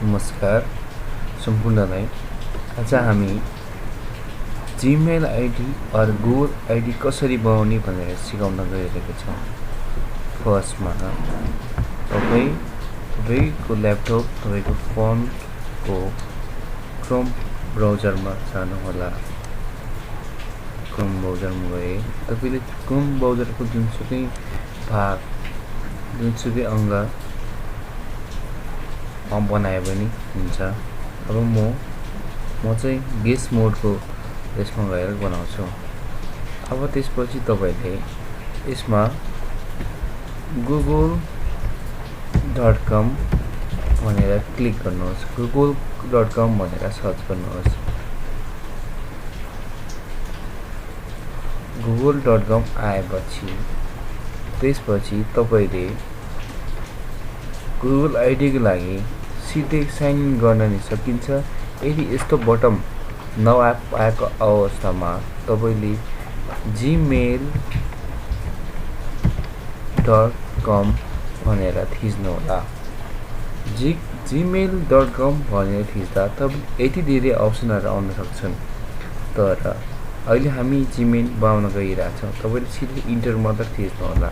नमस्कार सम्पूर्णलाई। आज हामी जीमेल आइडी और गुगल आइडी कसरी बनाउने भनेर सिकाउन गइरहेका छौँ। फर्स्टमा तपाईको ल्यापटप तपाईको फोनको क्रोम ब्राउजरमा जानुहोला। क्रोम ब्राउजरमा गए तपाईले क्रोम ब्राउजरको जुनसुकै भाग जुनसुकै अङ्ग बनाए पनि हुन्छ। अब म चाहिँ गेस मोडको यसमा गएर बनाउँछु। अब त्यसपछि तपाईले यसमा google.com भनेर क्लिक गर्नुहोस्। google.com भनेर सर्च गर्नुहोस्। google.com आएपछि त्यसपछि तपाईले गुगल आइडी को लागि सिधै साइन इन गर्न नि सकिन्छ। यदि यस्तो बटन नआएको अवस्थामा तपाईले gmail.com भनेर थिच्नु होला। gmail.com भनेर थिच्दा तपाईले यति धेरै अप्सनहरु आउन सक्छन्। तर अहिले हामी जीमेल बनाउन गइरहेछौँ। तपाईले सिधै इन्टर मात्र थिच्नु होला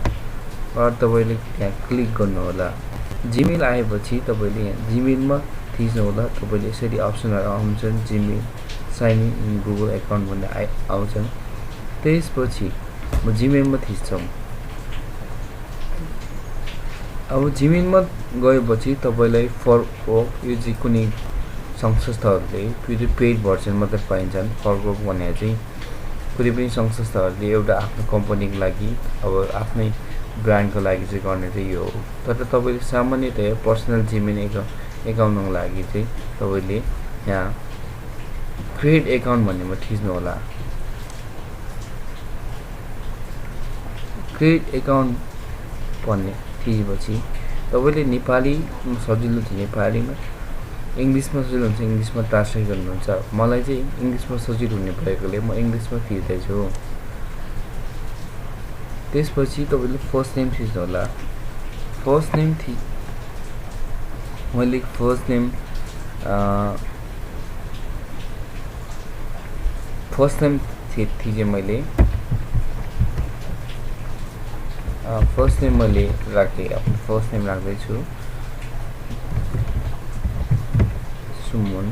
र तपाईले यहाँ क्लिक गर्नु होला। जीमेल आएपछि तपाईले यहाँ जीमेलमा थिच्नु होला। तपाईले यसरी अप्सनहरु आउँछन्। Gmail sign in Google account भन्ने आउँछन्। त्यसपछि म जीमेलमा थिच्छौँ। अब जीमेलमा गएपछि तपाईलाई यो चाहिँ कुनै संस्थाहरूले पेड भर्जन मात्र पाइन्छन्। फरवर्क भने चाहिँ कुनै पनि संस्थाहरूले एउटा आफ्नो कम्पनीको लागि अब आफ्नै ब्रान्डको लागि चाहिँ गर्ने चाहिँ यो हो। तर तपाईले सामान्यतया पर्सनल जीमेल एकाउन्टको लागि चाहिँ तपाईले यहाँ क्रिएट एकाउन्ट भन्नेमा थिच्नु होला। क्रिएट एकाउन्ट भन्ने थिचेपछि तपाईले नेपाली सजिलो छ नेपालीमा, इंग्लिशमा सजिलो हुन्छ इंग्लिशमा ट्रान्सलेट गर्नुहुन्छ। मलाई चाहिँ इंग्लिशमा सजिलो हुने भएकोले म इंग्लिशमा थिच्दै छु। त्यसपछि तपाईले फर्स्ट नेम थिच्नु होला। फर्स्ट नेम मैले फर्स्ट नेम थिचे मैले फर्स्ट नेम मैले राखे। आफ्नो फर्स्ट नेम राख्दै छु सुमन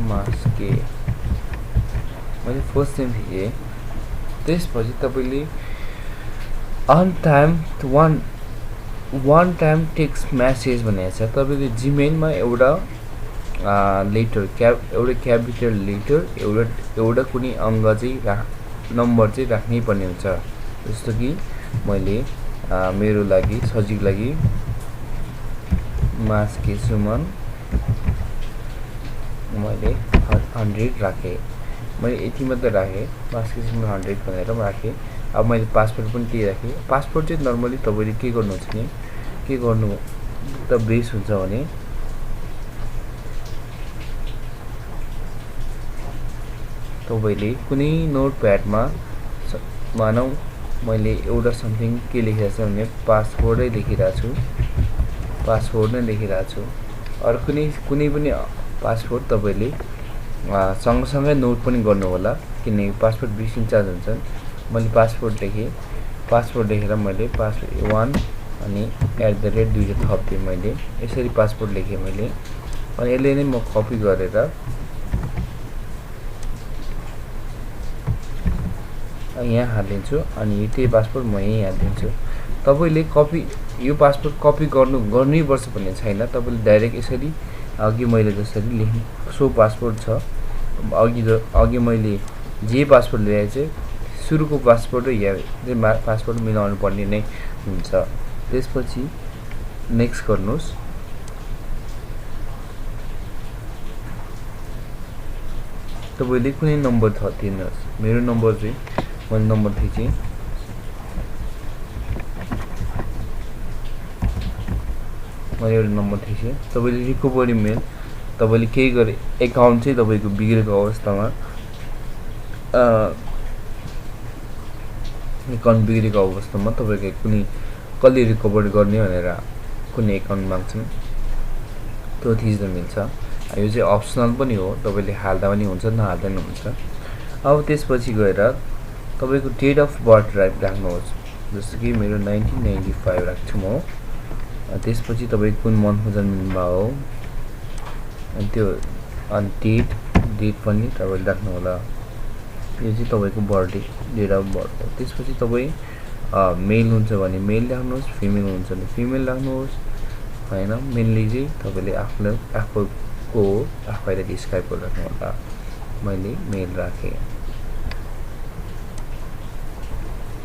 मास्के मैले फर्स्ट नेम थिचे। त्यसपछि तपाईले one time text message भनेको छ। तपाईले जीमेलमा एउटा लेटर एउटा क्यापिटल लेटर एउटा कुनै अङ्ग चाहिँ नम्बर चाहिँ राख्नै पर्ने हुन्छ। जस्तो कि मैले मेरो लागि सजिलो लागि मास्के सुमन मैले 100 राखे। मैले यति मात्र राखे मास्के सुमन 100 भनेर राखे। अब मैले पासवर्ड पनि त्यही राखे। पासवर्ड चाहिँ नर्मली तपाईले के गर्नुहुन्छ नि के गर्नु त बेस हुन्छ भने तपाईले कुनै नोटप्याडमा मानौ मैले एउटा समथिङ के लेखेको छ भने पासवर्ड नै लेखिरहेको छु। अरु कुनै पनि पासवर्ड तपाईले सँगसँगै नोट पनि गर्नु होला किनकि पासवर्ड बिर्सिन्छ हुन्छन्। मैले पासवर्ड लेखेर मैले पासवर्ड 1 अनि @ दुईटा थप्थे। मैले यसरी पासवर्ड लेखे मैले अनि यसले नै म कपी गरेर यहाँ हालिदिन्छु अनि त्यही पासवर्ड म यही हालिदिन्छु। तपाईले यो पासवर्ड कपी गर्नै पर्छ भन्ने छैन। तपाईले डाइरेक्ट यसरी अघि मैले जसरी लेखे सो पासवर्ड छ अघि मैले जे पासवर्ड ल्याएँ चाहिँ सुरुको पासवर्ड र यहाँ पासवर्ड मिलाउनु पर्ने नै हुन्छ। त्यसपछि नेक्स्ट गर्नुस्। तपाईले कुनै नम्बर थिच्नुहोस्। मेरो नम्बर चाहिँ मैले नम्बर थिचे। मैले एउटा नम्बर थिचे। तपाईले रिकभरी मेल तपाईले के गरे एकाउन्ट चाहिँ तपाईको बिग्रेको अवस्थामा एकाउन्ट बिग्रेको अवस्थामा तपाईको कुनै कसले रिकभर गर्ने भनेर कुनै एकाउन्ट माग्छन् त्यो थिच्न मिल्छ। यो चाहिँ अप्सनल पनि हो, तपाईले हाल्दा पनि हुन्छ नहाल्दा पनि हुन्छ। अब त्यसपछि गएर तपाईको डेट अफ बर्थ राख्नुहोस्, जस्तो कि मेरो 1995 राख्छु म। त्यसपछि तपाई कुन मन्थमा जन्मिनुभएको हो अनि त्यो अनि डेट पनि तपाईले राख्नु होला। यो चाहिँ तपाईको बर्थडे डेट अफ बर्थ हो। त्यसपछि तपाई मेल हुन्छ भने मेल राख्नुहोस्, फिमेल हुन्छ भने फिमेल राख्नुहोस् हैन। मेनली चाहिँ तपाईले आफूको आफैले डिस्क्राइब गरेर राख्नु होला। मैले मेल राखे।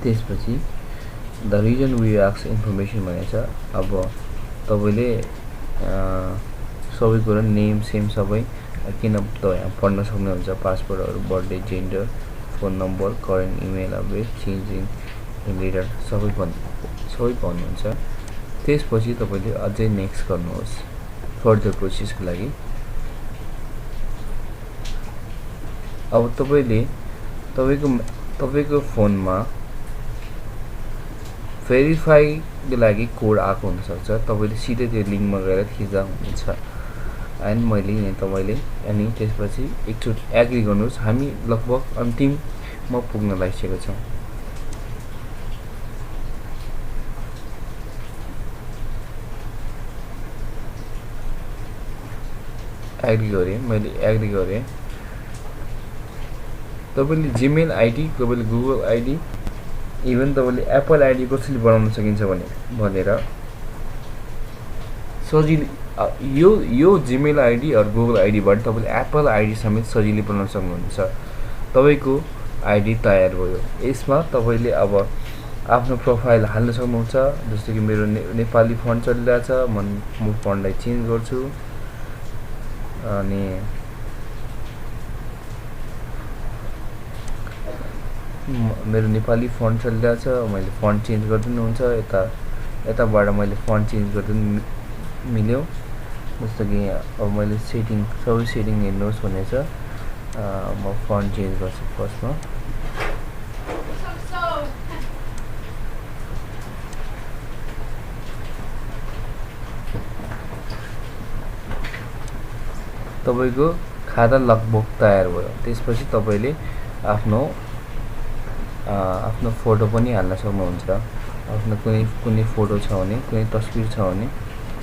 त्यसपछि the reason we ask information भनेछ। अब तपाईले सबै कुरा नेम सेम सबै किन तपाईँ पढ्न सक्नुहुन्छ, पासपोर्टहरु, birthday, gender, phone number, current email address, changing letter सबै पाउनुहुन्छ। त्यसपछि तपाईले अझै नेक्स्ट गर्नुहोस् फर्दर प्रोसेसको लागि। अब तपाईले तपाईको फोनमा भेरिफाईको लागि कोड आएको हुन सक्छ। तपाईले सिधै त्यो लिंकमा गएर थिच्दा हुन्छ। अनि मैले नि तपाईले अनि त्यसपछि एकचोटि एग्री गर्नुहोस्। हामी लगभग अन्तिममा पुग्न लागिसकेका छौं। एग्री गरे, मैले एग्री गरे। तपाईले जीमेल आईडी, तपाईले गुगल आईडी, इभन तपाईले एप्पल आईडी कसरी बनाउन सकिन्छ भनेर सजिलै यो जीमेल आईडी र गुगल आईडी बाट तपाईले एप्पल आईडी समेत सजिलै बनाउन सक्नुहुन्छ। तपाईको आईडी तयार भयो। यसमा तपाईले अब आफ्नो प्रोफाइल हाल्न सक्नुहुन्छ। जस्तो कि मेरो नेपाली फन्ट चलिरहेछ, म फन्टलाई चेन्ज गर्छु अनि मेरो नेपाली फन्ट चलिरहेछ, मैले फन्ट चेन्ज गर्दिनु हुन्छ। यताबाट मैले फन्ट चेन्ज गर्दिनु मिल्यो। जस्तो कि अब मैले सबै सेटिङ हेर्नुहोस् भनेछ। म फन्ट चेन्ज गर्छु फर्स्टमा। तपाईको खाता लगभग तयार भयो। त्यसपछि तपाईले आफ्नो फोटो पनि हाल्न सक्नुहुन्छ। आफ्नो कुनै फोटो छ भने, कुनै तस्बिर छ भने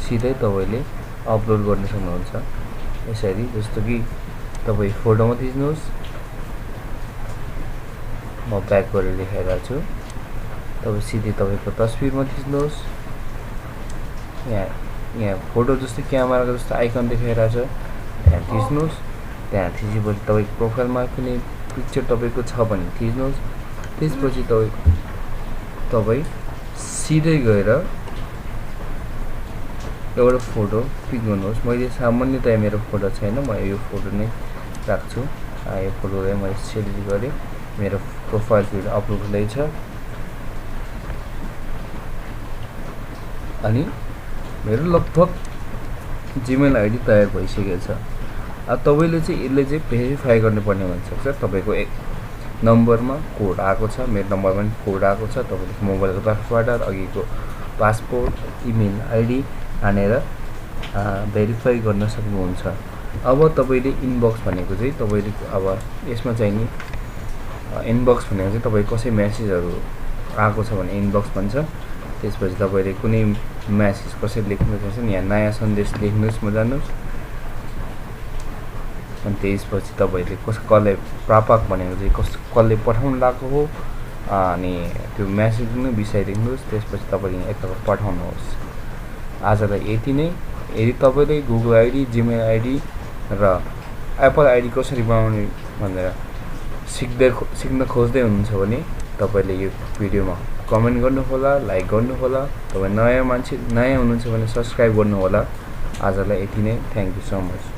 सिधै तपाईले अपलोड गर्न सक्नुहुन्छ। यसरी जस्तो कि तपाई फोटोमा थिच्नुहोस्, म ब्याक गरेर देखाइरहेको छु। तपाई सिधै तपाईको तस्बिरमा थिच्नुहोस्। यहाँ फोटो जस्तो क्यामेराको जस्तो आइकन देखाइरहेछ, त्यहाँ थिच्नुहोस्। त्यहाँ थिचेपछि तपाईको प्रोफाइलमा कुनै पिक्चर तपाईको छ भने थिच्नुहोस्। त्यसपछि तपाई सिधै गएर एउटा फोटो पिक गर्नुहोस्। मैले सामान्यतया मेरो फोटो छैन, म यो फोटो नै राख्छु। यो फोटोलाई मैले सेलेक्ट गरे, मेरो प्रोफाइल पिक अपलोड हुँदैछ। अनि मेरो लगभग जीमेल आईडी तयार भइसकेको छ। अब तपाईले चाहिँ यसले चाहिँ भेरिफाई गर्नुपर्ने हुन सक्छ। तपाईको एक नम्बरमा कोड आएको छ, मेरो नम्बरमा पनि कोड आएको छ। तपाईले मोबाइलको तर्फबाट अघिको पासपोर्ट, इमेल आईडी हानेर भेरिफाई गर्न सक्नुहुन्छ। अब तपाईले इनबक्स भनेको चाहिँ तपाईले अब यसमा चाहिँ नि इनबक्स भनेको चाहिँ तपाई कसै मेसेजहरु आएको छ भने इनबक्स भन्छ। त्यसपछि तपाईले कुनै मेसेज कसै लेख्नु छ भने यहाँ नयाँ सन्देश लेख्नुस् म जानुस्। अनि त्यसपछि तपाईले कसले प्रापक भनेको चाहिँ कसले पठाउन लागेको हो अनि त्यो मेसेज नै विषय लेख्नुस्। त्यसपछि तपाईले एकताको पठाउनुहोस्। आजलाई यति नै। यदि तपाईले गुगल आईडी, जीमेल आईडी र एप्पल आईडी कसरी बनाउने भनेर सिक्न खोज्दै हुनुहुन्छ भने तपाईले यो भिडियोमा कमेन्ट गर्नु होला, लाइक गर्नु होला। तपाई नयाँ हुनुहुन्छ भने सब्स्क्राइब गर्नु होला। आजलाई यति नै। Thank you so much.